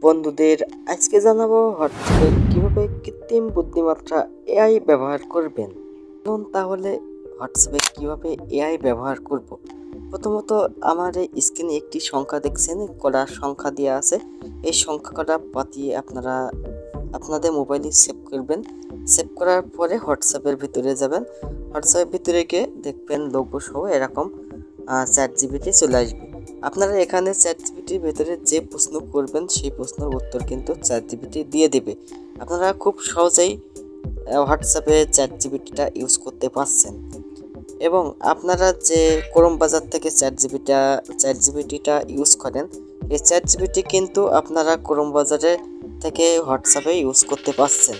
বন্ধুদের আজকে জানাবো হোয়াটসঅ্যাপে কিভাবে কৃত্রিম বুদ্ধিমত্তা এআই ব্যবহার করবেন। তাহলে হোয়াটসঅ্যাপে কিভাবে এআই ব্যবহার করব। প্রথমত আমার এই স্ক্রিনে একটি সংখ্যা দেখছেন, কটা সংখ্যা দেওয়া আছে। এই সংখ্যা কটা পাতিয়ে আপনারা আপনাদের মোবাইলে সেভ করবেন। সেভ করার পরে হোয়াটসঅ্যাপের ভিতরে যাবেন। হোয়াটসঅ্যাপের ভিতরে গিয়ে দেখবেন লোগো সহ এরকম চ্যাট জিপিটি চলে আসবে। আপনারা এখানে চ্যাট জিপিটির ভেতরে যে প্রশ্ন করবেন সেই প্রশ্নের উত্তর কিন্তু চ্যাট জিপিটি দিয়ে দেবে। আপনারা খুব সহজেই হোয়াটসঅ্যাপে চ্যাট জিপিটিটা ইউজ করতে পারছেন। এবং আপনারা যে ক্রোম বাজার থেকে চ্যাট জিপিটিটা ইউজ করেন, এই চ্যাট জিপিটি কিন্তু আপনারা ক্রোম বাজারে থেকে হোয়াটসঅ্যাপে ইউজ করতে পারছেন।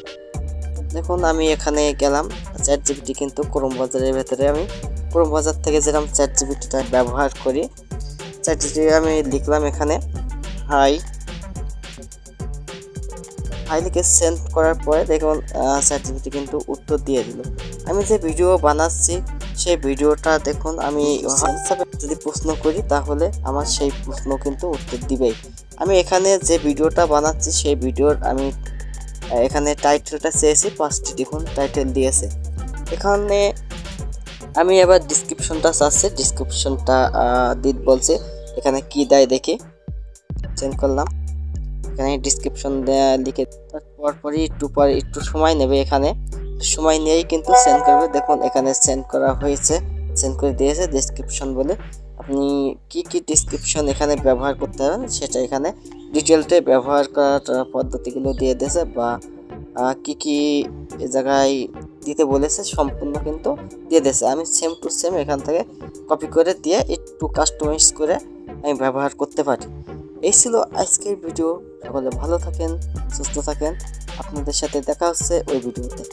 দেখুন আমি এখানে গেলাম, চ্যাট জিপিটি কিন্তু ক্রোম বাজারের ভেতরে আমি ক্রোম বাজার থেকে যেরকম চ্যাট জিপিটিটা ব্যবহার করি, চ্যাট জিপিটি আমি লিখলাম এখানে হাই লিখে সেন্ড করার পরে দেখুন চ্যাট জিপিটি কিন্তু উত্তর দিয়ে দিল। আমি যে ভিডিও বানাচ্ছি সেই ভিডিওটা দেখুন, আমি হোয়াটসঅ্যাপে যদি প্রশ্ন করি তাহলে আমার সেই প্রশ্ন কিন্তু উত্তর দিবেই। আমি এখানে যে ভিডিওটা বানাচ্ছি সেই ভিডিওর আমি এখানে টাইটেলটা চেয়েছি, 5টি দেখুন টাইটেল দিয়েছে। এখানে আমি এবার ডিসক্রিপশনটা চাচ্ছি, ডিসক্রিপশনটা দিতে বলছে। এখানে কি দেয় দেখি, চেঞ্জ করলাম। এখানে ডিসক্রিপশন লিখে পরপরই একটু সময় নেবে। এখানে সময় নিয়েই কিন্তু সেন্ড করবে। দেখুন এখানে সেন্ড করা হয়েছে, সেন্ড করে দিয়েছে ডিসক্রিপশন বলে। আপনি কি ডিসক্রিপশন এখানে ব্যবহার করতে হবেন সেটা এখানে ডিটেলসে ব্যবহার করার পদ্ধতিগুলো দিয়ে দিয়েছে, বা কি জায়গায় দিতে বলেছে সম্পূর্ণ কিন্তু দিয়ে দিয়েছে। আমি সেম টু সেম এখান থেকে কপি করে দিয়ে একটু কাস্টমাইজ করে আমি ব্যবহার করতে পারি। এই ছিল আজকের ভিডিও। সকলে ভালো থাকেন, সুস্থ থাকেন। আপনাদের সাথে দেখা হচ্ছে ওই ভিডিওতে।